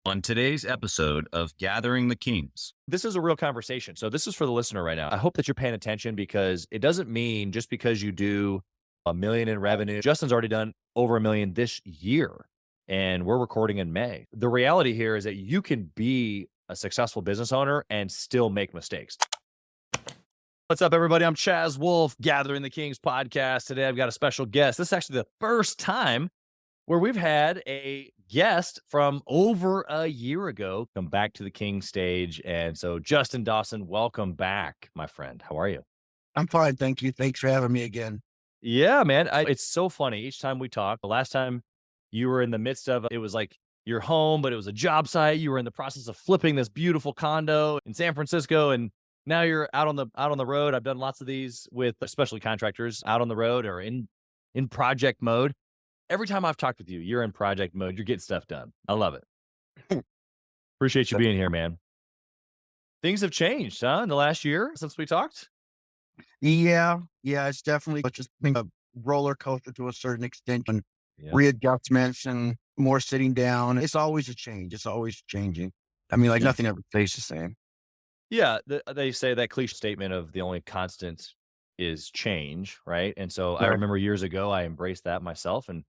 On today's episode of Gathering the Kings. This is a real conversation. So this is for the listener right now. I hope that you're paying attention because it doesn't mean just because you do a million in revenue. Justin's already done over a million this year, and we're recording in May. The reality here is that you can be a successful business owner and still make mistakes. What's up, everybody? I'm Chaz Wolf, Gathering the Kings podcast. Today, I've got a special guest. This is actually the first time where we've had a guest from over a year ago come back to the King stage. And so, Justin Dawson, welcome back, my friend. How are you? I'm fine, thank you. Thanks for having me again. Yeah, man. It's so funny. Each time we talk, the last time you were in the midst of it was like your home, but it was a job site. You were in the process of flipping this beautiful condo in San Francisco, and now you're out on the road. I've done lots of these with especially contractors out on the road or in project mode. Every time I've talked with you, you're in project mode. You're getting stuff done. I love it. Appreciate you being here, man. Things have changed, huh? In the last year since we talked? Yeah, it's definitely just been a roller coaster to a certain extent, and Yeah. readjustments and more sitting down. It's always a change. It's always changing. I mean, like Yeah. nothing ever stays the same. Yeah. They say that cliche statement of the only constant is change, right? And so I Right. remember years ago, I embraced that myself. And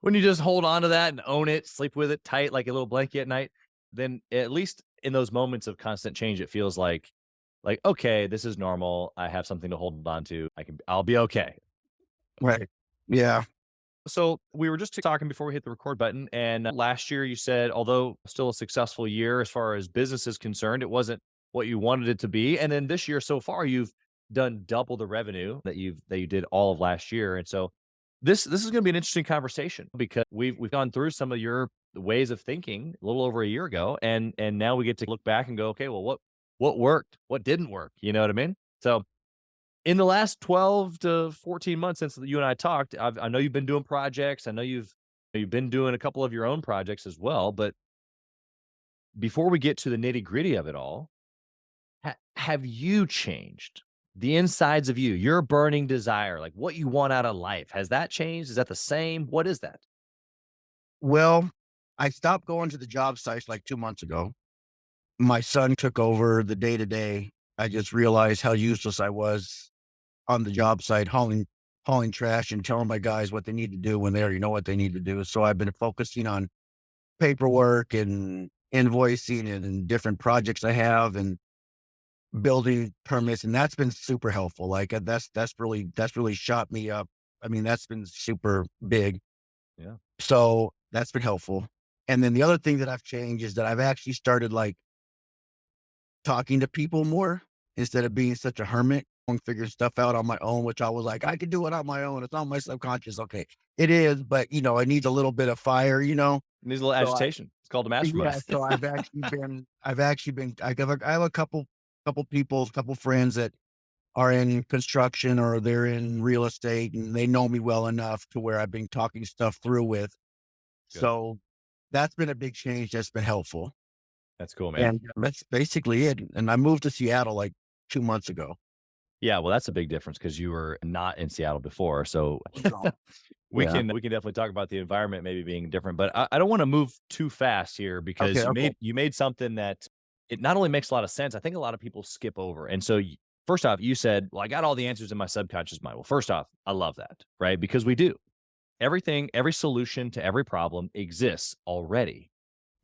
when you just hold on to that and own it, sleep with it tight like a little blanket at night, then at least in those moments of constant change, it feels like, okay, this is normal. I have something to hold on to. I'll be okay. Right. Yeah. So we were just talking before we hit the record button. And last year you said, although still a successful year as far as business is concerned, it wasn't what you wanted it to be. And then this year so far, you've done double the revenue that you did all of last year. And so this is going to be an interesting conversation because we've gone through some of your ways of thinking a little over a year ago. And now we get to look back and go, okay, well, what worked? What didn't work? You know what I mean? So in the last 12 to 14 months since you and I talked, I know you've been doing projects. I know you've been doing a couple of your own projects as well. But before we get to the nitty gritty of it all, have you changed the insides of you, your burning desire, like what you want out of life? Has that changed? Is that the same? What is that? Well, I stopped going to the job sites like 2 months ago. My son took over the day to day. I just realized how useless I was on the job site, hauling trash and telling my guys what they need to do when they already know what they need to do. So I've been focusing on paperwork and invoicing and different projects I have and building permits. And that's been super helpful. Like that's really shot me up. I mean, that's been super big. Yeah. So that's been helpful. And then the other thing that I've changed is that I've actually started like talking to people more instead of being such a hermit and figuring stuff out on my own, which I was like, I could do it on my own. It's on my subconscious. Okay. It is, but it needs a little bit of fire, It needs a little So agitation. It's called a mastermind. yeah. So I have a couple friends that are in construction or they're in real estate and they know me well enough to where I've been talking stuff through with. Good. So that's been a big change. That's been helpful. That's cool, man. And that's basically it. And I moved to Seattle like 2 months ago. Yeah, well, that's a big difference because you were not in Seattle before. So we Yeah. can definitely talk about the environment maybe being different, but I don't want to move too fast here because Okay. you made something that it not only makes a lot of sense, I think a lot of people skip over. And so first off, you said, well, I got all the answers in my subconscious mind. Well, first off, I love that, right? Because we do. Every solution to every problem exists already.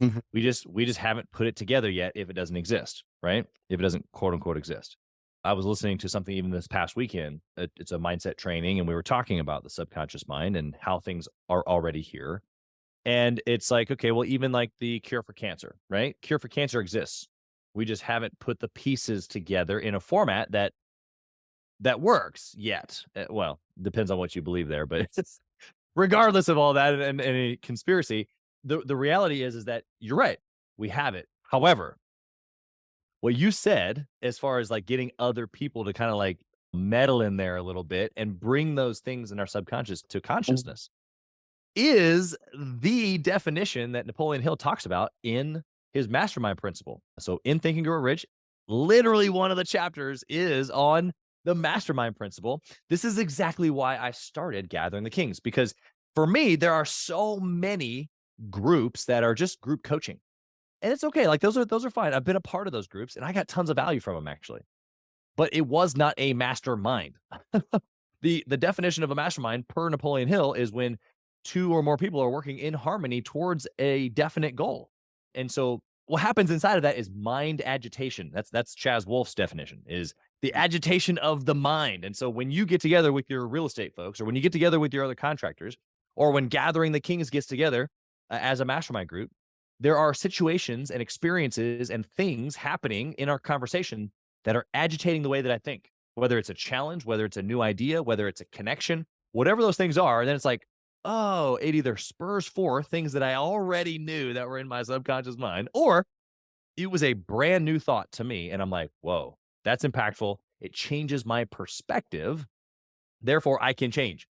Mhm. We just haven't put it together yet if it doesn't exist, right? If it doesn't quote unquote exist. I was listening to something even this past weekend. It's a mindset training, and we were talking about the subconscious mind and how things are already here. And it's like, okay, well, even like the cure for cancer, right? Cure for cancer exists. We just haven't put the pieces together in a format that works yet. Well, depends on what you believe there, but it's, regardless of all that and any conspiracy, the reality is that you're right. We have it. However, what you said, as far as like getting other people to kind of like meddle in there a little bit and bring those things in our subconscious to consciousness is the definition that Napoleon Hill talks about in his mastermind principle. So in Think and Grow Rich, literally one of the chapters is on the mastermind principle. This is exactly why I started Gathering the Kings, because for me, there are so many groups that are just group coaching. And it's okay. Like those are fine. I've been a part of those groups and I got tons of value from them actually. But it was not a mastermind. The definition of a mastermind per Napoleon Hill is when two or more people are working in harmony towards a definite goal. And so what happens inside of that is mind agitation. That's Chaz Wolf's definition, is the agitation of the mind. And so when you get together with your real estate folks, or when you get together with your other contractors, or when Gathering the Kings gets together as a mastermind group, there are situations and experiences and things happening in our conversation that are agitating the way that I think, whether it's a challenge, whether it's a new idea, whether it's a connection, whatever those things are. And then it's like, oh, it either spurs forth things that I already knew that were in my subconscious mind, or it was a brand new thought to me. And I'm like, whoa, that's impactful. It changes my perspective. Therefore, I can change.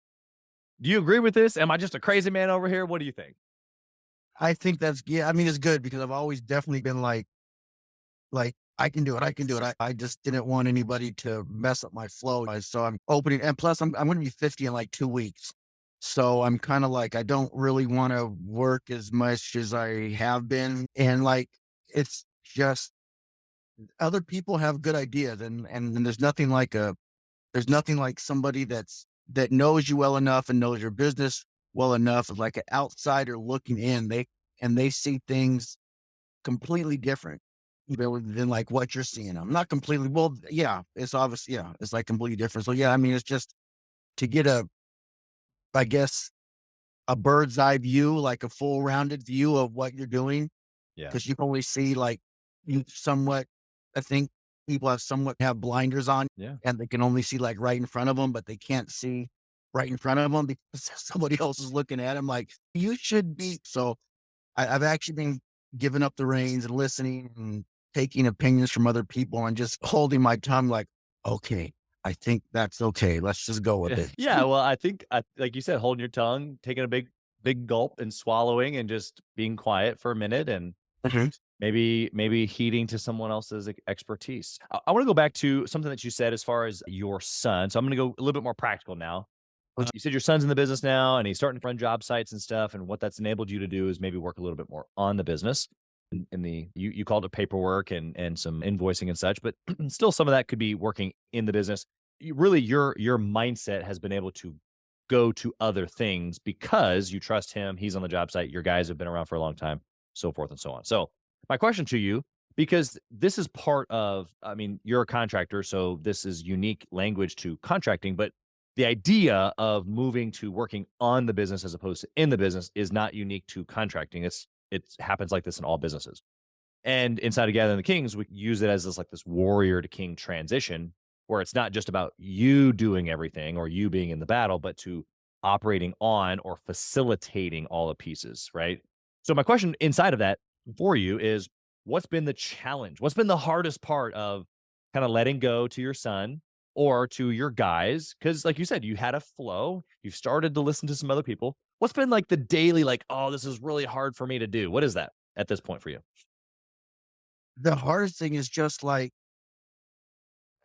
Do you agree with this? Am I just a crazy man over here? What do you think? I think yeah, I mean, it's good because I've always definitely been like, I can do it. I can do it. I just didn't want anybody to mess up my flow. So I'm opening, and plus I'm going to be 50 in like 2 weeks. So I'm kind of like, I don't really want to work as much as I have been. And like, it's just other people have good ideas and there's nothing like somebody that knows you well enough and knows your business well enough, of like an outsider looking in. They see things completely different, than like what you're seeing. I'm not completely, well, yeah, it's obvious. Yeah, it's like completely different. So yeah, I mean, it's just to get I guess, a bird's eye view, like a full rounded view of what you're doing. Yeah. Cause you can only see like you somewhat, I think people have blinders on Yeah. and they can only see like right in front of them, but they can't see right in front of them because somebody else is looking at them like you should be. So I've actually been giving up the reins and listening and taking opinions from other people and just holding my tongue like, okay, I think that's okay. Let's just go with Yeah. it. Yeah. Well, I think, like you said, holding your tongue, taking a big gulp and swallowing and just being quiet for a minute and Mhm. maybe heeding to someone else's expertise. I want to go back to something that you said as far as your son. So I'm going to go a little bit more practical now. You said your son's in the business now and he's starting to run job sites and stuff. And what that's enabled you to do is maybe work a little bit more on the business in the, you called it paperwork and some invoicing and such, but still some of that could be working in the business. Really your mindset has been able to go to other things because you trust him. He's on the job site. Your guys have been around for a long time, so forth and so on. So my question to you, because this is part of, I mean, you're a contractor, so this is unique language to contracting, but the idea of moving to working on the business as opposed to in the business is not unique to contracting. It happens like this in all businesses. And inside of Gathering the Kings, we use it as this warrior to king transition, where it's not just about you doing everything or you being in the battle, but to operating on or facilitating all the pieces, right? So my question inside of that for you is, what's been the challenge? What's been the hardest part of kind of letting go to your son or to your guys? Because like you said, you had a flow, you've started to listen to some other people. What's been like the daily, like, oh, this is really hard for me to do? What is that at this point for you? The hardest thing is just like,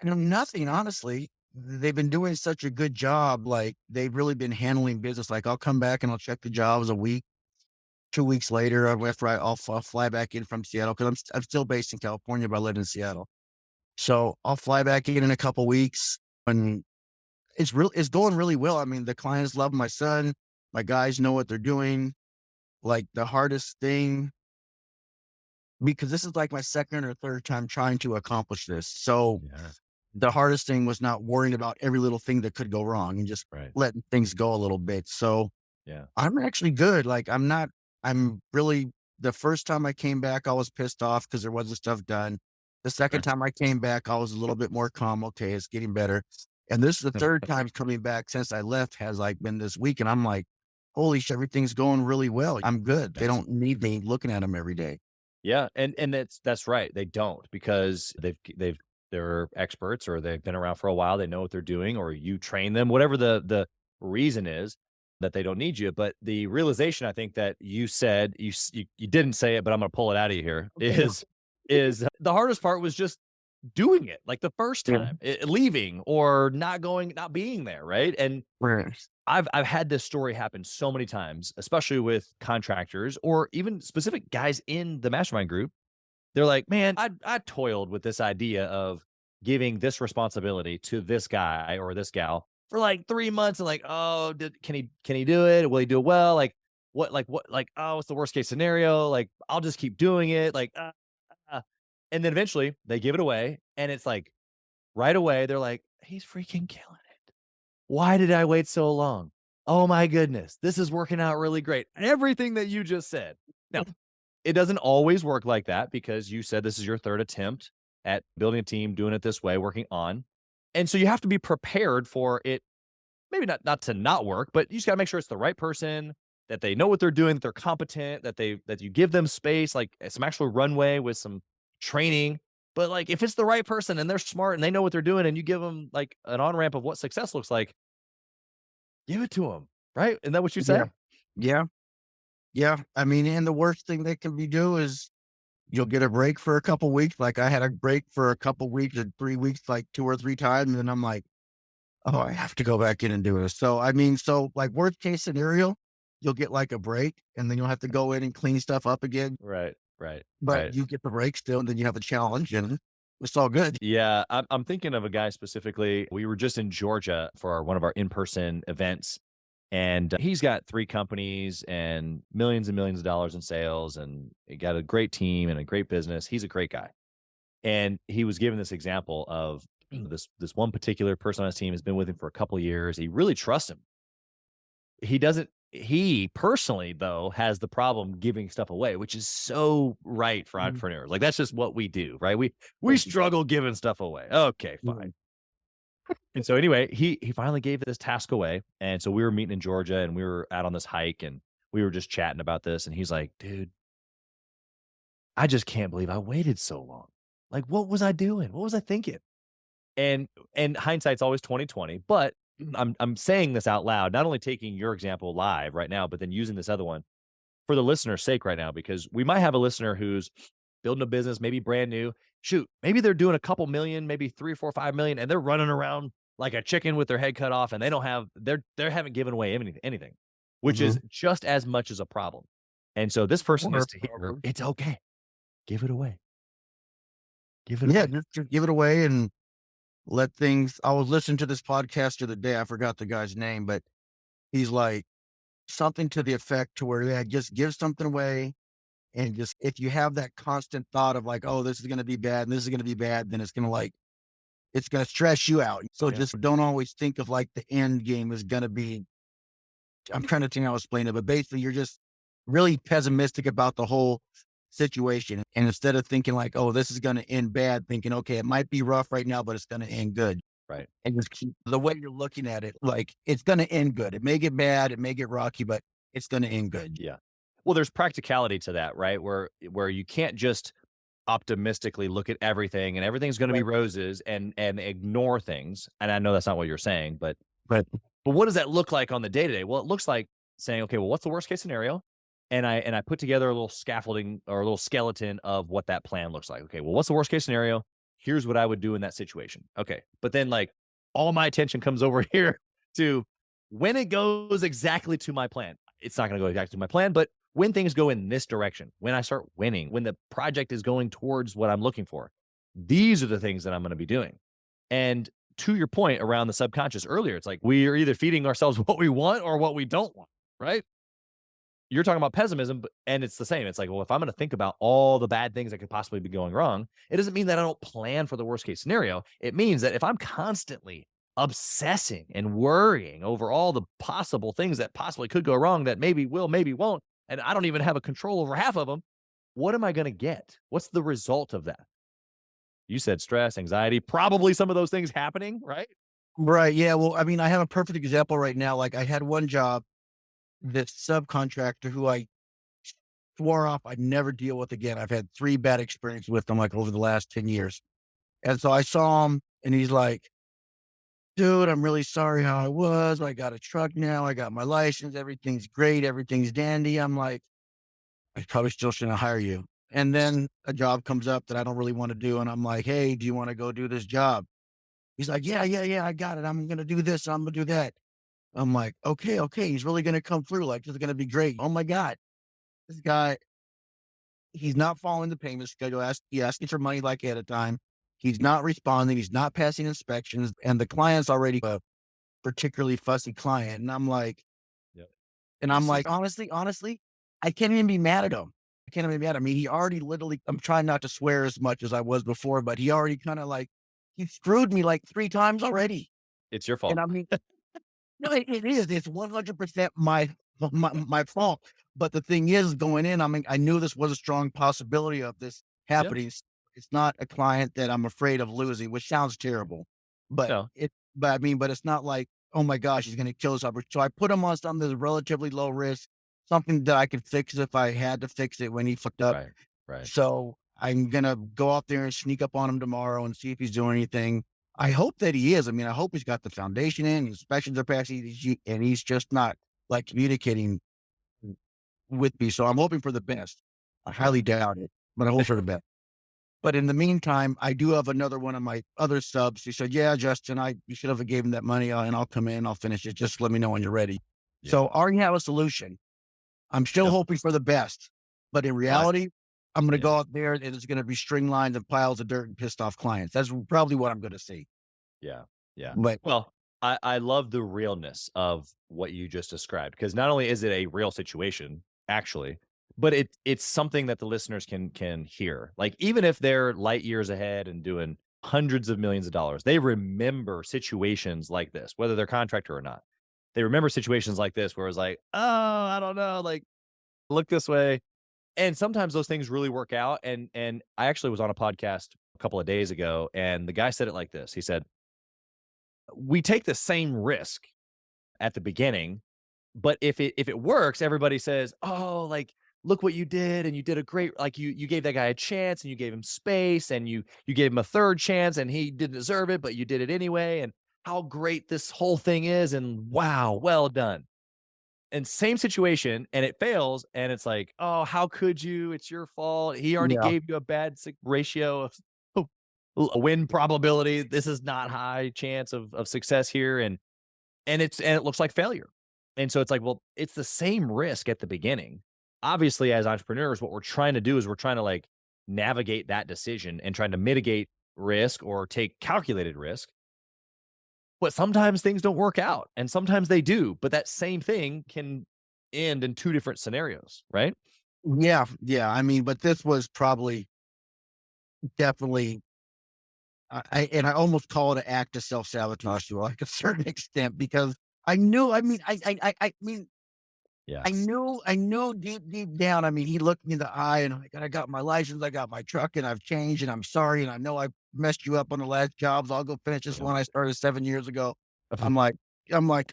nothing, honestly. They've been doing such a good job. Like they've really been handling business. Like I'll come back and I'll check the jobs a week, 2 weeks later, I'll fly back in from Seattle because I'm still based in California, but I live in Seattle. So I'll fly back in a couple weeks and it's going really well. I mean, the clients love my son. My guys know what they're doing. Like the hardest thing, because this is like my second or third time trying to accomplish this. So Yeah. the hardest thing was not worrying about every little thing that could go wrong and just Right. letting things go a little bit. So Yeah. I'm actually good. Like I'm really, the first time I came back, I was pissed off because there wasn't stuff done. The second Sure. time I came back, I was a little bit more calm. Okay, it's getting better. And this is the third time coming back since I left has like been this week. And I'm like, holy shit, everything's going really well. I'm good. They That's don't need me looking at them every day. Yeah, and that's right. They don't because they're experts or they've been around for a while. They know what they're doing, or you train them. Whatever the reason is that they don't need you. But the realization, I think that you said you didn't say it, but I'm going to pull it out of you here. Okay. Is the hardest part was just doing it like the first Yeah. time, leaving or not being there, right? And Right. I've had this story happen so many times, especially with contractors or even specific guys in the mastermind group They're like, man, I toiled with this idea of giving this responsibility to this guy or this gal for like 3 months, and like, oh, can he do it? Will he do it well? Oh, what's the worst case scenario? Like, I'll just keep doing it. Uh. And then eventually they give it away, and it's like right away they're like, he's freaking killing it. Why did I wait so long? Oh my goodness, this is working out really great. Everything that you just said. Now, it doesn't always work like that, because you said this is your third attempt at building a team, doing it this way, working on. And so you have to be prepared for it, maybe not to not work, but you just got to make sure it's the right person, that they know what they're doing, that they're competent, that you give them space, like some actual runway with some training. But like if it's the right person and they're smart and they know what they're doing, and you give them like an on-ramp of what success looks like, give it to them, right? Isn't that what you Yeah. said? Yeah. Yeah. I mean, and the worst thing that can be do is you'll get a break for a couple weeks. Like I had a break for a couple weeks and 3 weeks, like 2 or 3 times. And then I'm like, oh, I have to go back in and do it. So, I mean, so like worst case scenario, you'll get like a break and then you'll have to go in and clean stuff up again. Right, right, But right. you get the break still, and then you have a challenge and it's all good. Yeah, I'm thinking of a guy specifically. We were just in Georgia for one of our in-person events, and he's got 3 companies and millions of dollars in sales, and he got a great team and a great business. He's a great guy. And he was given this example of this one particular person on his team has been with him for a couple of years. He really trusts him. He personally, though, has the problem giving stuff away, which is so right for Mhm. entrepreneurs. Like that's just what we do, right? We struggle giving stuff away. Okay, fine. Mhm. And so anyway, he finally gave this task away. And so we were meeting in Georgia, and we were out on this hike, and we were just chatting about this. And he's like, dude, I just can't believe I waited so long. Like, what was I doing? What was I thinking? And hindsight's always 2020, but I'm saying this out loud, not only taking your example live right now, but then using this other one for the listener's sake right now, because we might have a listener who's building a business, maybe brand new. Shoot, maybe they're doing a couple million, maybe 3 or 4, 5 million, and they're running around like a chicken with their head cut off, and they haven't given away anything, which is Mhm. just as much as a problem. And so this person Or needs to hear it's okay. Give it away. Give it yeah, away. just give it away and let things. I was listening to this podcast the other day. I forgot the guy's name, but he's like something to the effect to where, yeah, just give something away. And just if you have that constant thought of like, oh, this is going to be bad and this is going to be bad, then it's going to stress you out. So Yeah. just don't always think of like the end game is going to be. I'm trying to think how to explain it, but basically you're just really pessimistic about the whole situation. And instead of thinking like, oh, this is going to end bad, thinking, okay, it might be rough right now, but it's going to end good. Right. And just keep the way you're looking at it, like it's going to end good. It may get bad, it may get rocky, but it's going to end good. Yeah. Well, there's practicality to that, right? Where you can't just optimistically look at everything and everything's going to be Right. roses and ignore things. And I know that's not what you're saying, But but what does that look like on the day to day? Well, it looks like saying, okay, well, what's the worst case scenario? And I put together a little scaffolding or a little skeleton of what that plan looks like. Okay, well, what's the worst case scenario? Here's what I would do in that situation. Okay, but then like all my attention comes over here to when it goes exactly to my plan. It's not going to go exactly to my plan, but when things go in this direction, when I start winning, when the project is going towards what I'm looking for, these are the things that I'm going to be doing. And to your point around the subconscious earlier, it's like we are either feeding ourselves what we want or what we don't want, right? You're talking about pessimism, and it's the same. It's like, well, if I'm going to think about all the bad things that could possibly be going wrong, it doesn't mean that I don't plan for the worst case scenario. It means that if I'm constantly obsessing and worrying over all the possible things that possibly could go wrong, that maybe will, maybe won't, and I don't even have a control over half of them, what am I going to get? What's the result of that? You said stress, anxiety, probably some of those things happening, right? right, yeah. Well, I mean, I have a perfect example right now. Like I had one job, this subcontractor who I swore off I'd never deal with again. I've had 3 bad experiences with him like over the last 10 years. And so I saw him and he's like, dude, I'm really sorry how I was. I got a truck now. I got my license. Everything's great. Everything's dandy. I'm like, I probably still shouldn't hire you. And then a job comes up that I don't really want to do. And I'm like, hey, do you want to go do this job? He's like, yeah, yeah, yeah, I got it. I'm going to do this. I'm going to do that. I'm like, okay, okay. He's really going to come through. Like, this is going to be great. Oh my God. This guy. He's not following the payment schedule. He's asking for money like at a time. He's not responding. He's not passing inspections, and the client's already a particularly fussy client. And I'm like, Yep. honestly, I can't even be mad at him. I can't even be mad. I mean, he already literally. I'm trying not to swear as much as I was before, but he already kind of like he screwed me like 3 times already. It's your And fault. I mean, no, it is. It's 100% my fault. But the thing is, going in, I mean, I knew this was a strong possibility of this Yeah. happening. It's not a client that I'm afraid of losing, which sounds terrible, but No. but it's not like, oh my gosh, he's going to kill us. So I put him on something that's relatively low risk, something that I could fix if I had to fix it when he fucked up. Right. Right. So I'm gonna go out there and sneak up on him tomorrow and see if he's doing anything. I hope that he is. I mean, I hope he's got the foundation in, inspections are passing, and he's just not like communicating with me. So I'm hoping for the best. I highly doubt it, but I hope for the best. But in the meantime, I do have another one of my other subs. He said, "Yeah, Justin, you should have gave him that money, and I'll come in, I'll finish it. Just let me know when you're ready." Yeah. So I already have a solution. I'm still Yep. hoping for the best, but in reality, I'm going to Yeah. go out there and it's going to be string lines and piles of dirt and pissed off clients. That's probably what I'm going to see. Yeah. Yeah. But Well, I love the realness of what you just described, because not only is it a real situation, actually, but it's something that the listeners can hear. Like, even if they're light years ahead and doing hundreds of millions of dollars, they remember situations like this, whether they're contractor or not. They remember situations like this where it's like, oh, I don't know, like, look this way. And sometimes those things really work out. And I actually was on a podcast a couple of days ago, and the guy said it like this. He said, we take the same risk at the beginning, but if it works, everybody says, "Oh, like, look what you did, and you did a great, like, you gave that guy a chance, and you gave him space, and you gave him a third chance, and he didn't deserve it, but you did it anyway, and how great this whole thing is, and wow, well done." And same situation, and it fails, and it's like, "Oh, how could you? It's your fault. He already yeah, gave you a bad ratio of a win probability. This is not high chance of success here." And it looks like failure. And so it's like, well, it's the same risk at the beginning. Obviously, as entrepreneurs, what we're trying to do is we're trying to, like, navigate that decision and trying to mitigate risk or take calculated risk. But sometimes things don't work out, and sometimes they do. But that same thing can end in two different scenarios, right? yeah. I mean, but this was probably definitely, and I almost call it an act of self sabotage to like a certain extent because I knew. I mean, I mean, Yeah. I knew deep down. I mean, he looked me in the eye and like, I got my license, I got my truck, and I've changed, and I'm sorry, and I know I messed you up on the last jobs. I'll go finish this Yeah. one I started 7 years ago. I'm like,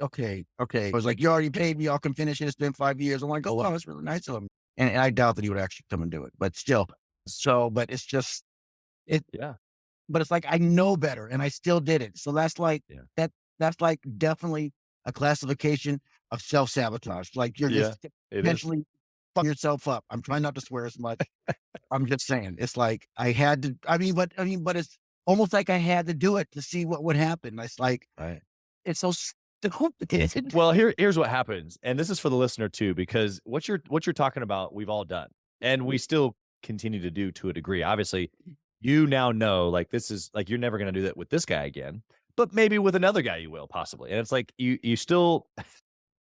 okay. I was like, you already paid me. I'll come finish it. It's been 5 years. I'm like, oh wow, that's really nice of him. And I doubt that he would actually come and do it, but still. So, but it's just it. Yeah. But it's like I know better, and I still did it. So that's like Yeah. that's like definitely a classification of self sabotage. Like you're Yeah. just It is. intentionally fucking yourself up. I'm trying not to swear as much. I'm just saying it's like I had to. But it's almost like I had to do it to see what would happen. It's like Right. it's so stupid. Well, here's what happens, and this is for the listener too, because what you're talking about, we've all done, and we still continue to do to a degree. Obviously, you now know, like, this is like, you're never going to do that with this guy again, but maybe with another guy you will, possibly. And it's like you still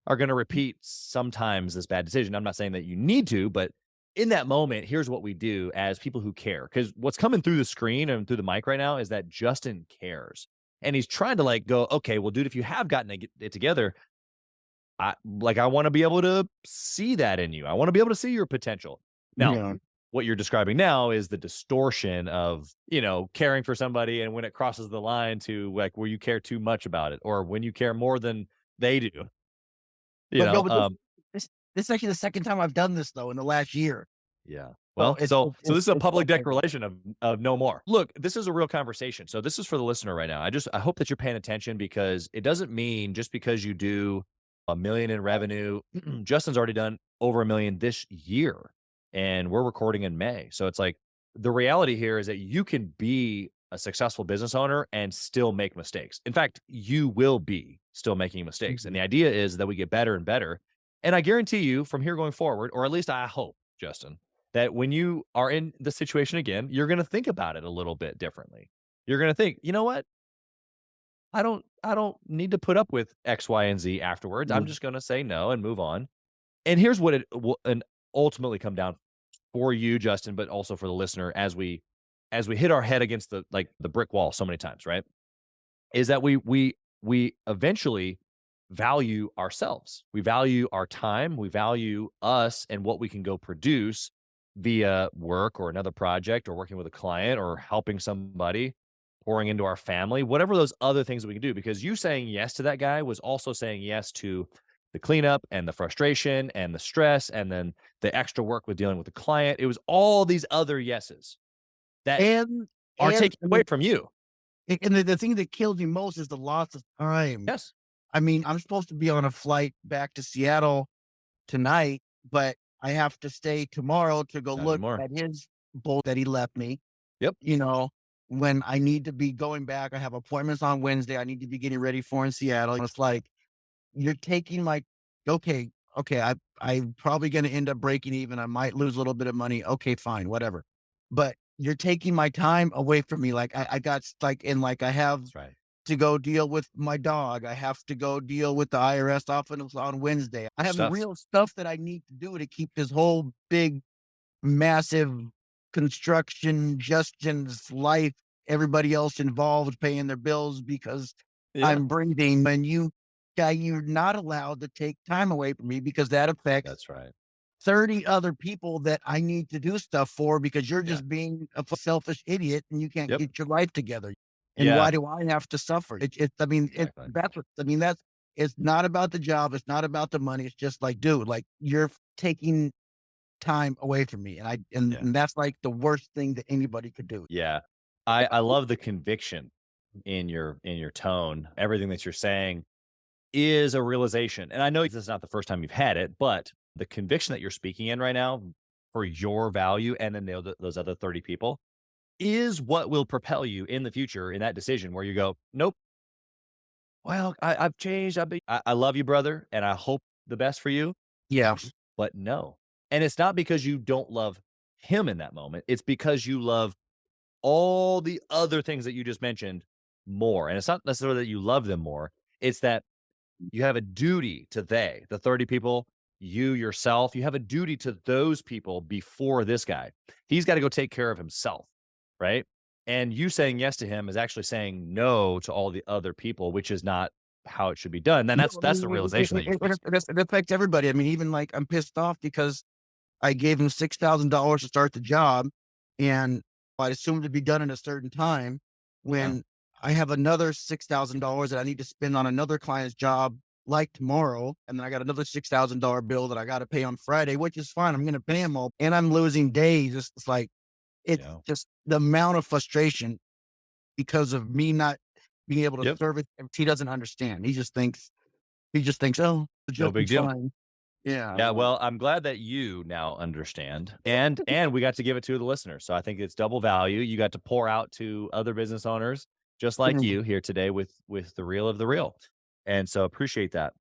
are going to repeat sometimes this bad decision. I'm not saying that you need to, but in that moment, here's what we do as people who care. Because what's coming through the screen and through the mic right now is that Justin cares. And he's trying to, like, go, okay, well, dude, if you have gotten it together, I want to be able to see that in you. I want to be able to see your potential. Now, Yeah. what you're describing now is the distortion of, caring for somebody, and when it crosses the line to, like, where you care too much about it, or when you care more than they do. But no, but this is actually the second time I've done this though in the last year. Yeah. So Well, so this is a public okay. declaration of no more. Look, this is a real conversation. So this is for the listener right now. I hope that you're paying attention, because it doesn't mean just because you do $1 million in revenue. Justin's already done over $1 million this year, and we're recording in May. So it's like, the reality here is that you can be a successful business owner and still make mistakes. In fact, you will be still making mistakes. And the idea is that we get better and better. And I guarantee you, from here going forward, or at least I hope, Justin, that when you are in the situation again, you're going to think about it a little bit differently. You're going to think, you know what? I don't need to put up with X, Y, and Z afterwards. I'm Mm. just going to say no and move on. And here's what it will and ultimately come down for you, Justin, but also for the listener as we hit our head against the brick wall so many times, right? Is that we eventually value ourselves. We value our time, we value us and what we can go produce via work or another project or working with a client or helping somebody, pouring into our family, whatever those other things that we can do. Because you saying yes to that guy was also saying yes to the cleanup and the frustration and the stress and then the extra work with dealing with the client. It was all these other yeses that And are taken away the from you. the thing that kills me most is the loss of time. Yes. I mean, I'm supposed to be on a flight back to Seattle tonight, but I have to stay tomorrow to go Not look anymore. at his boat that he left me. Yep. You know, when I need to be going back, I have appointments on Wednesday. I need to be getting ready for in Seattle. And it's like, you're taking my okay, okay, I'm probably gonna end up breaking even. I might lose a little bit of money. Okay, fine, whatever. But you're taking my time away from me. Like I got like I have That's right. to go deal with my dog. I have to go deal with the IRS office on Wednesday. I have Stuff. real stuff that I need to do to keep this whole big, massive construction, Justin's life, everybody else involved paying their bills because Yeah. I'm breathing. And you're not allowed to take time away from me because that affects That's right. 30 other people that I need to do stuff for because you're Yeah. just being a selfish idiot and you can't Yep. get your life together. And Yeah. why do I have to suffer? I mean, Exactly. it's not about the job. It's not about the money. It's just like, dude, like you're taking time away from me. Yeah. And that's like the worst thing that anybody could do. Yeah. I love the conviction in your tone. Everything that you're saying is a realization. And I know this is not the first time you've had it, but the conviction that you're speaking in right now for your value and then those other 30 people is what will propel you in the future in that decision where you go, nope. Well, I've changed. I love you, brother, and I hope the best for you. Yeah. But no. And it's not because you don't love him in that moment. It's because you love all the other things that you just mentioned more. And it's not necessarily that you love them more. It's that you have a duty to the 30 people, you yourself, you have a duty to those people before this guy. He's got to go take care of himself, right? And you saying yes to him is actually saying no to all the other people, which is not how it should be done. Then No, that's the realization that you're facing. it affects everybody. I mean, even like I'm pissed off because I gave him $6,000 to start the job and I'd assumed to be done in a certain time Yeah. when I have another $6,000 that I need to spend on another client's job like tomorrow. And then I got another $6,000 bill that I got to pay on Friday, which is fine. I'm going to pay him all and I'm losing days. It's like, it's Yeah. just the amount of frustration because of me not being able to Yep. serve it. He doesn't understand. He just thinks, oh, it's No just big deal. fine. Yeah. Yeah, well, I'm glad that you now understand, and we got to give it to the listeners. So I think it's double value. You got to pour out to other business owners just like Mhm. you here today with the real of the real, and so appreciate that.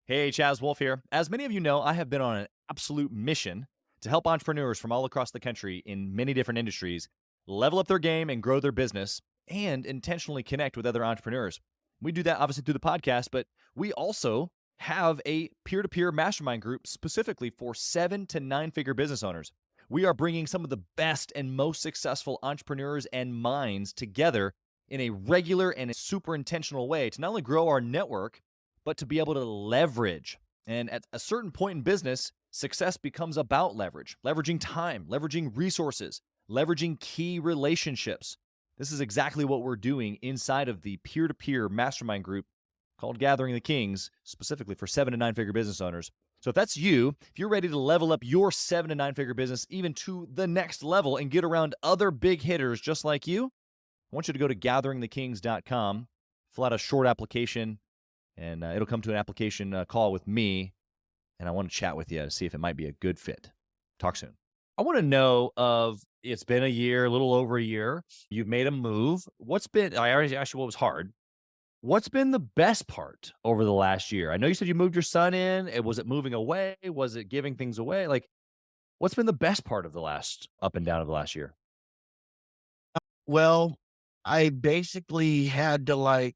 Hey, Chaz Wolf here. As many of you know, I have been on an absolute mission to help entrepreneurs from all across the country in many different industries level up their game and grow their business, and intentionally connect with other entrepreneurs. We do that obviously through the podcast, but we also have a peer-to-peer mastermind group specifically for 7 to 9 figure business owners. We are bringing some of the best and most successful entrepreneurs and minds together in a regular and a super intentional way to not only grow our network, but to be able to leverage. And at a certain point in business, success becomes about leverage, leveraging time, leveraging resources, leveraging key relationships. This is exactly what we're doing inside of the peer-to-peer mastermind group called Gathering the Kings, specifically for 7 to 9 figure business owners. So if that's you, if you're ready to level up your 7 to 9 figure business even to the next level and get around other big hitters just like you, I want you to go to gatheringthekings.com, fill out a short application, and it'll come to an application call with me, and I want to chat with you to see if it might be a good fit. Talk soon. I want to know it's been a year, a little over a year. You've made a move. I already asked you what was hard. What's been the best part over the last year? I know you said you moved your son in. Was it moving away? Was it giving things away? Like, What's been the best part of the last up and down of the last year? Well, I basically had to like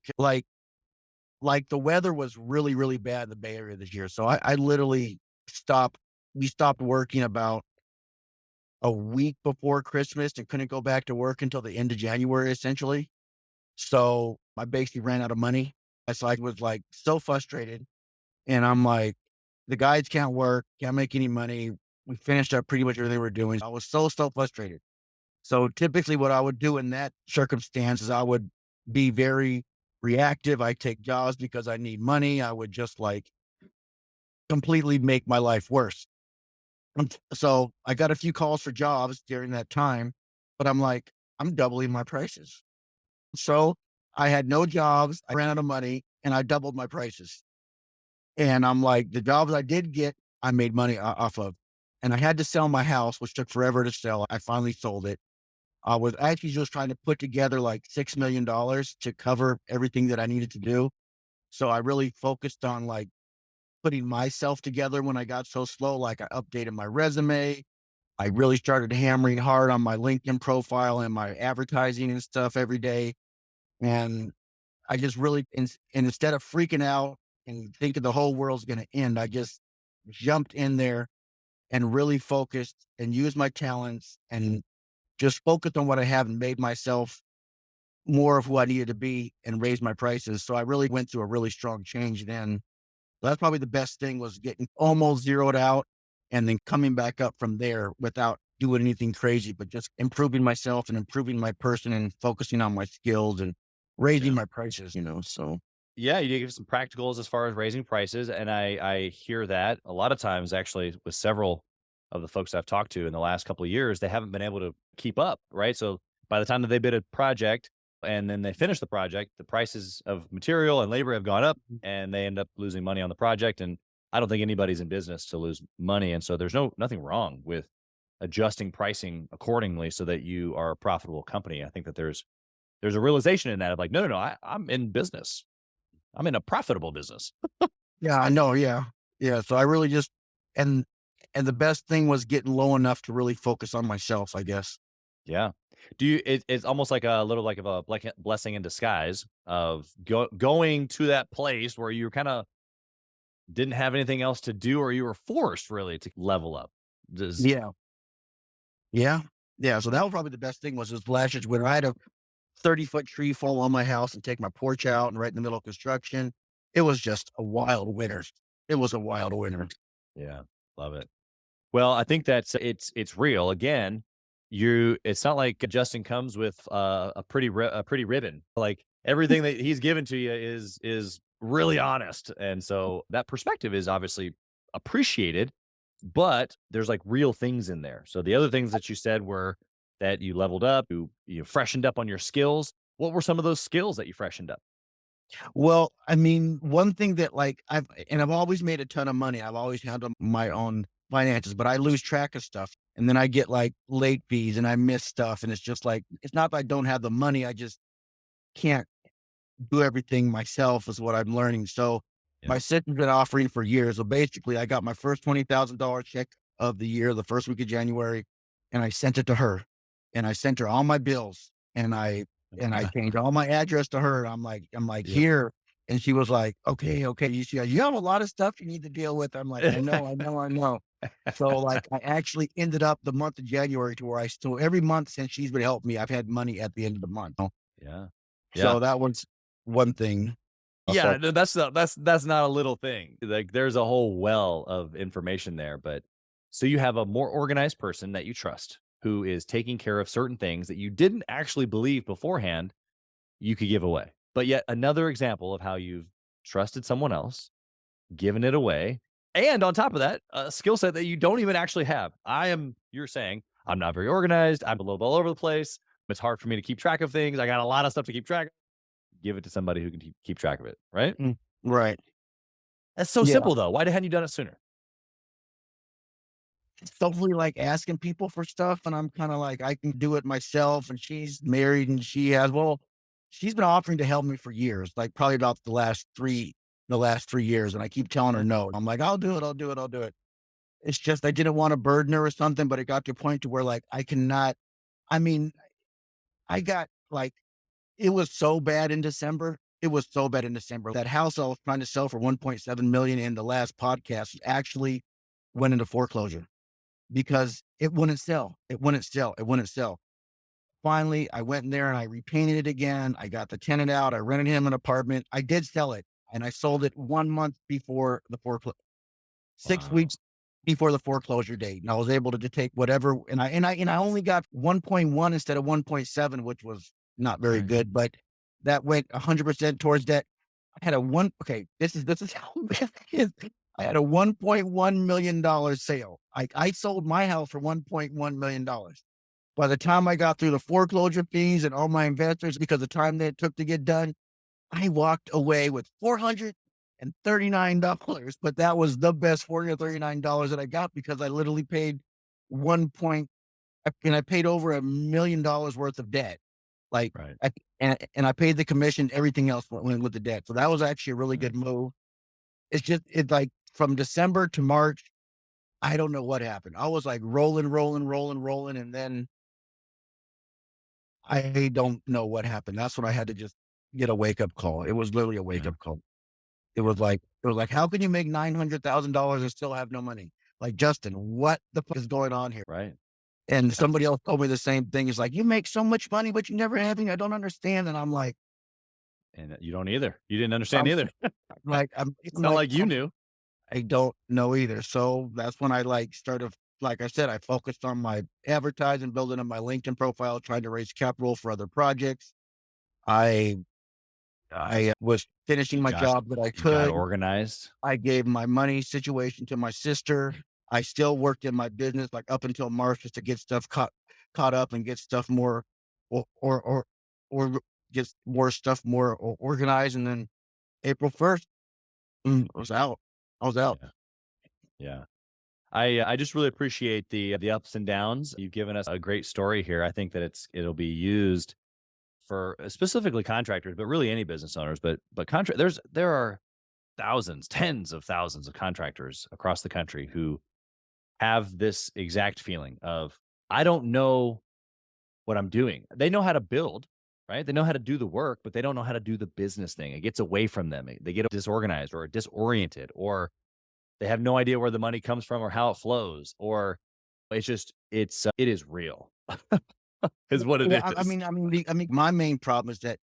the weather was really, really bad in the Bay Area this year. So I literally stopped we stopped working about a week before Christmas and couldn't go back to work until the end of January, essentially. So I basically ran out of money. So I was like so frustrated. And I'm like, the guys can't work, can't make any money. We finished up pretty much everything we were doing. I was so frustrated. So typically what I would do in that circumstance is I would be very reactive. I take jobs because I need money. I would just like completely make my life worse. So I got a few calls for jobs during that time, but I'm like, I'm doubling my prices. So I had no jobs. I ran out of money and I doubled my prices. And I'm like, the jobs I did get, I made money off of. And I had to sell my house, which took forever to sell. I finally sold it. I was actually just trying to put together like $6 million to cover everything that I needed to do. So I really focused on like putting myself together when I got so slow. Like I updated my resume. I really started hammering hard on my LinkedIn profile and my advertising and stuff every day. And I just really, and instead of freaking out and thinking the whole world's going to end, I just jumped in there and really focused and used my talents and just focused on what I have and made myself more of who I needed to be and raised my prices. So I really went through a really strong change then. That's probably the best thing was getting almost zeroed out and then coming back up from there without doing anything crazy, but just improving myself and improving my person and focusing on my skills and raising Yeah. my prices. So Yeah, you did give some practicals as far as raising prices, and I hear that a lot of times actually with several of the folks I've talked to in the last couple of years, they haven't been able to keep up, right? So by the time that they bid a project and then they finish the project, the prices of material and labor have gone up and they end up losing money on the project. And I don't think anybody's in business to lose money. And so there's nothing wrong with adjusting pricing accordingly so that you are a profitable company. I think that there's a realization in that of like, no, I'm in business. I'm in a profitable business. yeah, I know. Yeah. Yeah. So I really just, and, and the best thing was getting low enough to really focus on myself, I guess. Yeah. It's almost like a little like of a like a blessing in disguise of going to that place where you kind of didn't have anything else to do or you were forced really to level up. Does Yeah. Yeah. Yeah. So that was probably the best thing was this last year's winter. I had a 30-foot tree fall on my house and take my porch out and right in the middle of construction. It was just a wild winter. It was a wild winter. Yeah, love it. Well, I think that's it's real. Again, it's not like Justin comes with a pretty ribbon. Like everything that he's given to you is really honest. And so that perspective is obviously appreciated, but there's like real things in there. So the other things that you said were that you leveled up, you freshened up on your skills. What were some of those skills that you freshened up? Well, I mean, one thing that like I've always made a ton of money. I've always handled my own finances, but I lose track of stuff. And then I get like late fees and I miss stuff. And it's just like, it's not that I don't have the money. I just can't do everything myself is what I'm learning. So Yeah. my sister's been offering for years. So basically I got my first $20,000 check of the year, the first week of January, and I sent it to her and I sent her all my bills and I changed all my address to her. I'm like, Yeah. here. And she was like, okay. You have a lot of stuff you need to deal with. I'm like, I know. So like I actually ended up the month of January to where I still every month since she's been helping me, I've had money at the end of the month. Yeah. Yeah. So that was one thing. Yeah, So no, that's not a little thing. Like there's a whole well of information there, but so you have a more organized person that you trust who is taking care of certain things that you didn't actually believe beforehand you could give away. But yet another example of how you've trusted someone else, given it away, and on top of that, a skill set that you don't even actually have. You're saying, I'm not very organized. I'm a little all over the place. It's hard for me to keep track of things. I got a lot of stuff to keep track of. Give it to somebody who can keep track of it, right? mm, right. That's so Yeah. simple though. Why hadn't you done it sooner? Totally like asking people for stuff. And I'm kind of like, I can do it myself. And she's married and she's been offering to help me for years, like probably about the last 3 years. And I keep telling her no. I'm like, I'll do it. It's just I didn't want to burden her or something, but it got to a point to where like I cannot. I mean, I got like it was so bad in December. It was so bad in December. That house I was trying to sell for 1.7 million in the last podcast actually went into foreclosure because it wouldn't sell. It wouldn't sell. It wouldn't sell. Finally, I went in there and I repainted it again. I got the tenant out. I rented him an apartment. I did sell it and I sold it 1 month before the foreclosure, 6 weeks Wow. before the foreclosure date. And I was able to take whatever, and I only got 1.1 instead of 1.7, which was not very Right. good, but that went 100% towards that. I had a one, okay, this is how bad it is. I had a $1.1 million sale. I sold my house for $1.1 million. By the time I got through the foreclosure fees and all my investors, because the time that it took to get done, I walked away with $439, but that was the best $439 that I got because I literally paid 1 point and I paid over $1 million worth of debt. Like, Right. and I paid the commission, everything else went with the debt. So that was actually a really Right. good move. It's like from December to March, I don't know what happened. I was like rolling, rolling, rolling, rolling. And then I don't know what happened. That's when I had to just get a wake up call. It was literally a wake Yeah. up call. It was like, how can you make $900,000 and still have no money? Like, Justin, what the fuck is going on here? Right. And Yeah. somebody else told me the same thing. It's like, you make so much money, but you never have any. I don't understand. And I'm like, And you don't either. You didn't understand I'm either. like, I'm, It's I'm not like, like you knew. I don't know either. So that's when I like started, like I said, I focused on my advertising, building on my LinkedIn profile, trying to raise capital for other projects. I I was finishing You my got job that I you got could. organized. I gave my money situation to my sister. I still worked in my business like up until March just to get stuff caught up and get stuff more or get more stuff more organized. And then April 1st, I was out. I was out. Yeah. Yeah. I just really appreciate the ups and downs. You've given us a great story here. I think that it'll be used for specifically contractors, but really any business owners. But there are thousands, tens of thousands of contractors across the country who have this exact feeling of I don't know what I'm doing. They know how to build, right? They know how to do the work, but they don't know how to do the business thing. It gets away from them. They get disorganized or disoriented, or they have no idea where the money comes from or how it flows, or it is real, is what it Yeah, is. my main problem is that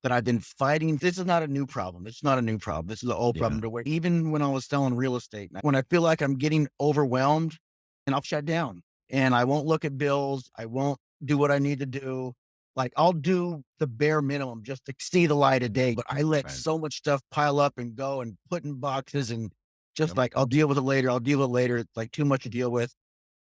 I've been fighting. This is not a new problem. It's not a new problem. This is an old Yeah. problem to where even when I was selling real estate, when I feel like I'm getting overwhelmed and I'll shut down and I won't look at bills. I won't do what I need to do. Like I'll do the bare minimum just to see the light of day, but I let Right. so much stuff pile up and go and put in boxes and just Yep. like, I'll deal with it later. I'll deal with it later. It's like too much to deal with.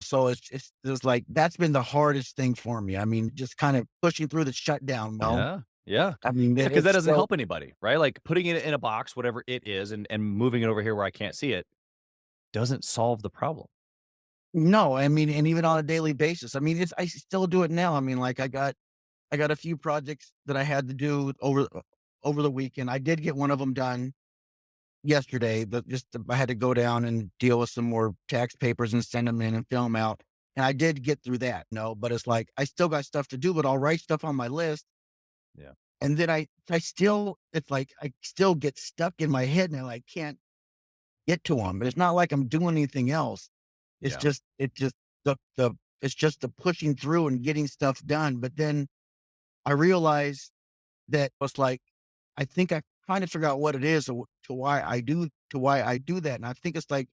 So it's like, that's been the hardest thing for me. I mean, just kind of pushing through the shutdown. Well, Yeah. Yeah. I mean, Yeah, because that it's doesn't so help anybody, right? Like putting it in a box, whatever it is, and moving it over here where I can't see it doesn't solve the problem. no, I mean, and even on a daily basis. I mean, I still do it now. I mean, like I got a few projects that I had to do over the weekend. I did get one of them done yesterday, but I had to go down and deal with some more tax papers and send them in and fill them out. And I did get through that, no, but it's like I still got stuff to do, but I'll write stuff on my list. Yeah. And then I still, it's like I still get stuck in my head and I like can't get to them. But it's not like I'm doing anything else. Yeah. It just the it's just the pushing through and getting stuff done. But then I realized that it's like I think I kind of figure out what it is to why I do that. And I think it's like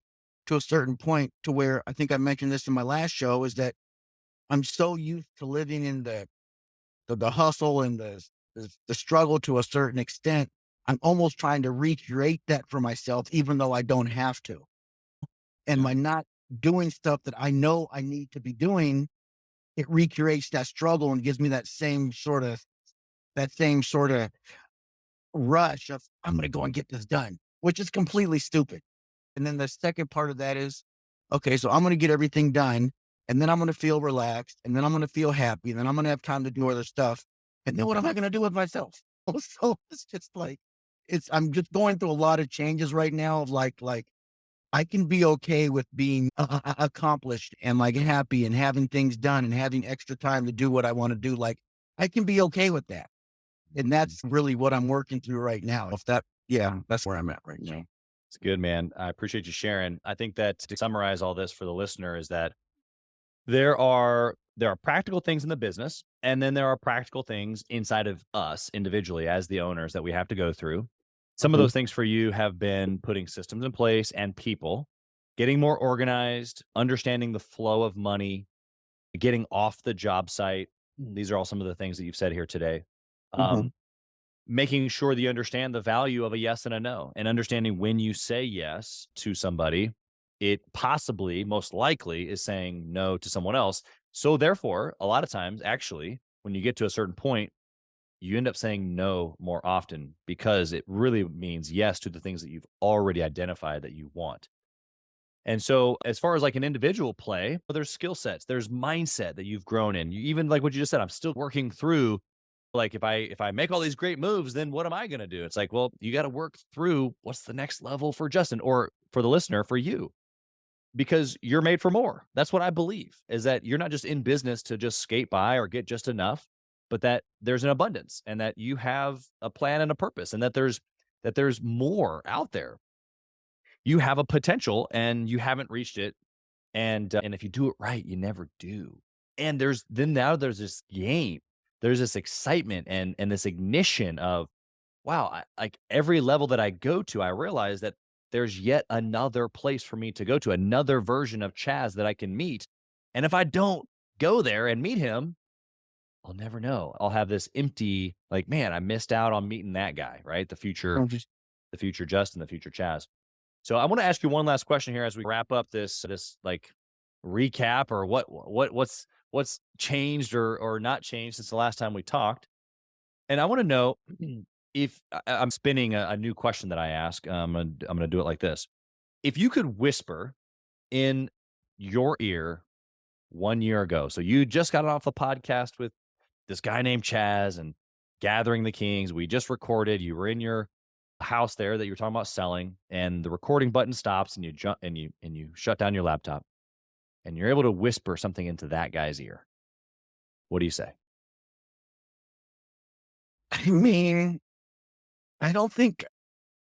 to a certain point to where I think I mentioned this in my last show is that I'm so used to living in the hustle and the struggle to a certain extent. I'm almost trying to recreate that for myself, even though I don't have to. And Yeah. by not doing stuff that I know I need to be doing, it recreates that struggle and gives me that same sort of rush of I'm going to go and get this done, which is completely stupid. And then the second part of that is, okay, so I'm going to get everything done and then I'm going to feel relaxed and then I'm going to feel happy and then I'm going to have time to do other stuff. And then what am I going to do with myself? So it's just like, I'm just going through a lot of changes right now of like I can be okay with being accomplished and like happy and having things done and having extra time to do what I want to do. Like I can be okay with that. And that's really what I'm working through right now. If that, yeah, that's where I'm at right now. It's good, man. I appreciate you sharing. I think that to summarize all this for the listener is that there are practical things in the business, and then there are practical things inside of us individually as the owners that we have to go through. Some of Mhm. those things for you have been putting systems in place and people, getting more organized, understanding the flow of money, getting off the job site. These are all some of the things that you've said here today. Mhm. Um, Making sure that you understand the value of a yes and a no, and understanding when you say yes to somebody, it possibly, most likely, is saying no to someone else. So, therefore, a lot of times, actually, when you get to a certain point, you end up saying no more often because it really means yes to the things that you've already identified that you want. And so, as far as like an individual play, well, there's skill sets, there's mindset that you've grown in. You even like what you just said, I'm still working through. Like if I make all these great moves, then what am I going to do? It's like, well, you got to work through what's the next level for Justin or for the listener, for you, because you're made for more. That's what I believe, is that you're not just in business to just skate by or get just enough, but that there's an abundance and that you have a plan and a purpose and that there's more out there. You have a potential and you haven't reached it, and if you do it right, you never do. And now there's this game. There's this excitement and this ignition of, wow, like every level that I go to, I realize that there's yet another place for me to go to, another version of Chaz that I can meet. And if I don't go there and meet him, I'll never know. I'll have this empty, like, man, I missed out on meeting that guy, right? The future Justin, the future Chaz. So I want to ask you one last question here as we wrap up this like recap, or what's changed or not changed since the last time we talked. And I want to know if I'm spinning a new question that I ask. I'm gonna do it like this: if you could whisper in your ear 1 year ago, so you just got off the podcast with this guy named Chaz and Gathering the Kings. We just recorded. You were in your house there that you were talking about selling, and the recording button stops, and you jump and you shut down your laptop, and you're able to whisper something into that guy's ear. What do you say? I mean, I don't think,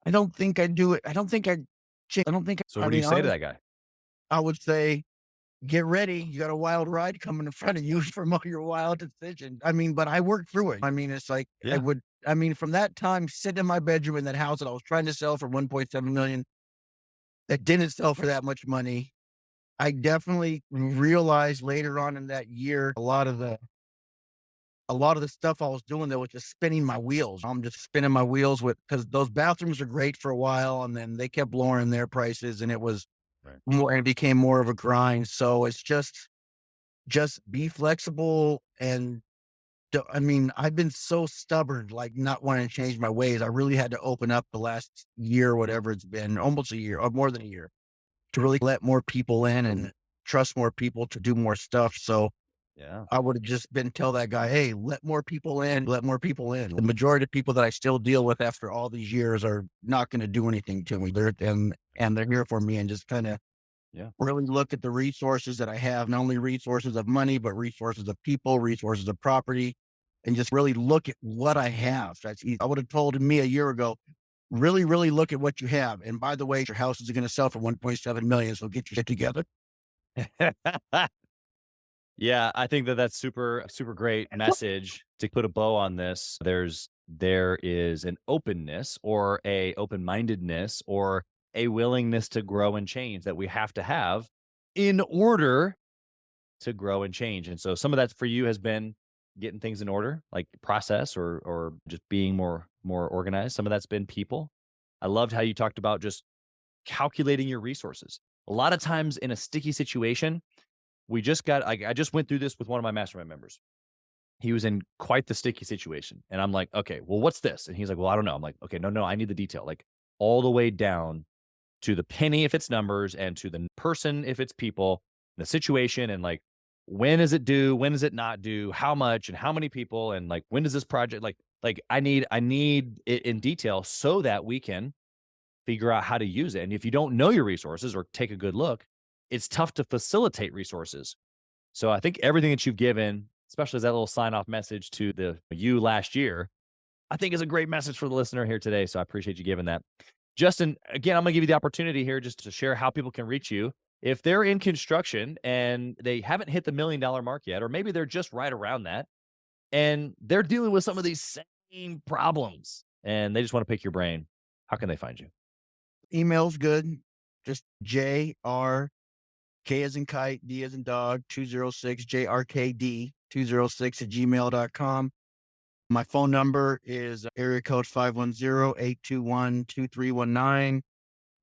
I don't think I do it. I don't think, So I what do you mean, say to honestly, that guy? I would say, get ready. You got a wild ride coming in front of you from all your wild decisions. I mean, but I worked through it. I mean, it's like Yeah. I mean, from that time, sitting in my bedroom in that house that I was trying to sell for 1.7 million, that didn't sell for that much money. I definitely realized later on in that year, a lot of the stuff I was doing that was just spinning my wheels. I'm just spinning my wheels with, because those bathrooms are great for a while, and then they kept lowering their prices, and it was Right. more, and it became more of a grind. So it's just be flexible and I mean, I've been so stubborn, like not wanting to change my ways. I really had to open up the last year, whatever it's been, almost a year or more than a year, to really let more people in and trust more people to do more stuff. So Yeah. I would have just been tell that guy, hey, let more people in, let more people in. The majority of people that I still deal with after all these years are not going to do anything to me. And they're here for me, and just kind of Yeah. really look at the resources that I have, not only resources of money, but resources of people, resources of property, and just really look at what I have. I would have told me a year ago, really, really look at what you have. And by the way, your house is going to sell for 1.7 million. So get your shit together. Yeah, I think that that's super, super great message to put a bow on this. There is an openness or a open-mindedness or a willingness to grow and change that we have to have in order to grow and change. And so some of that for you has been getting things in order, like process or just being more organized. Some of that's been people. I loved how you talked about just calculating your resources. A lot of times in a sticky situation, I just went through this with one of my mastermind members. He was in quite the sticky situation. And I'm like, okay, well, what's this? And he's like, well, I don't know. I'm like, okay, no, I need the detail, like all the way down to the penny if it's numbers, and to the person if it's people, the situation, and like, when is it due? When is it not due? How much and how many people? And like, when does this project, like I need it in detail so that we can figure out how to use it. And if you don't know your resources or take a good look, it's tough to facilitate resources. So I think everything that you've given, especially as that little sign off message to the you last year, I think is a great message for the listener here today. So I appreciate you giving that. Justin, again, I'm going to give you the opportunity here just to share how people can reach you. If they're in construction and they haven't hit the $1 million mark yet, or maybe they're just right around that, and they're dealing with some of these same problems and they just want to pick your brain, how can they find you? Email's good. Just JRK as in kite, D as in dog, 206, JRKD 206 at gmail.com. My phone number is area code 510-821-2319.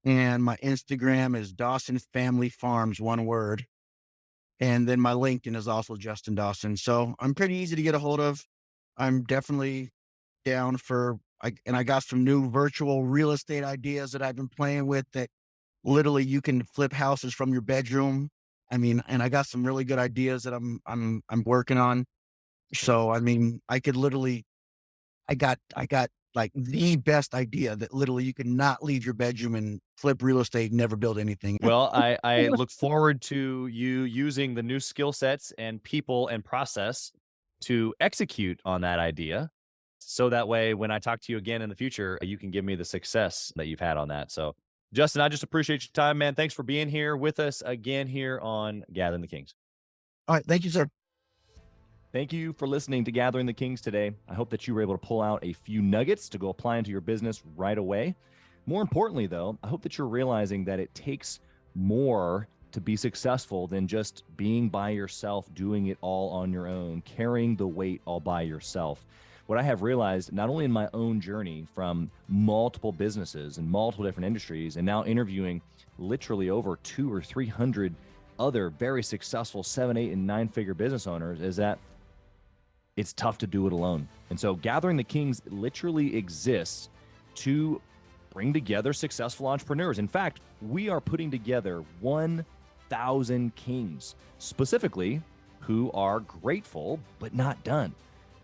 And my Instagram is Dawson Family Farms, one word. And then my LinkedIn is also Justin Dawson. So I'm pretty easy to get a hold of. I'm definitely down for, and I got some new virtual real estate ideas that I've been playing with that literally you can flip houses from your bedroom. I mean, and I got some really good ideas that I'm working on. So, I mean, I could literally, I got like the best idea that literally you can not leave your bedroom and flip real estate, never build anything. Well, I look forward to you using the new skill sets and people and process to execute on that idea. So that way, when I talk to you again in the future, you can give me the success that you've had on that. So, Justin, I just appreciate your time, man. Thanks for being here with us again here on Gathering the Kings. All right. Thank you, sir. Thank you for listening to Gathering the Kings today. I hope that you were able to pull out a few nuggets to go apply into your business right away. More importantly, though, I hope that you're realizing that it takes more to be successful than just being by yourself, doing it all on your own, carrying the weight all by yourself. What I have realized, not only in my own journey from multiple businesses and multiple different industries, and now interviewing literally over 200 or 300 other very successful 7, 8, and 9-figure business owners, is that it's tough to do it alone. And so Gathering the Kings literally exists to bring together successful entrepreneurs. In fact, we are putting together 1,000 kings, specifically who are grateful but not done.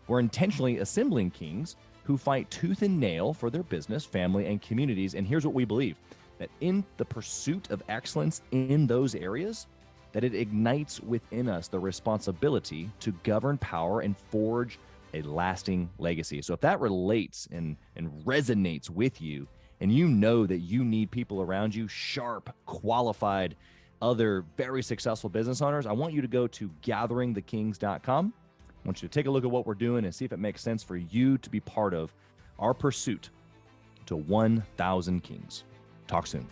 We're intentionally assembling kings who fight tooth and nail for their business, family, and communities. And here's what we believe, that in the pursuit of excellence in those areas, that it ignites within us the responsibility to govern power and forge a lasting legacy. So if that relates and resonates with you, and you know that you need people around you, sharp, qualified, other very successful business owners, I want you to go to gatheringthekings.com. I want you to take a look at what we're doing and see if it makes sense for you to be part of our pursuit to 1,000 kings. Talk soon.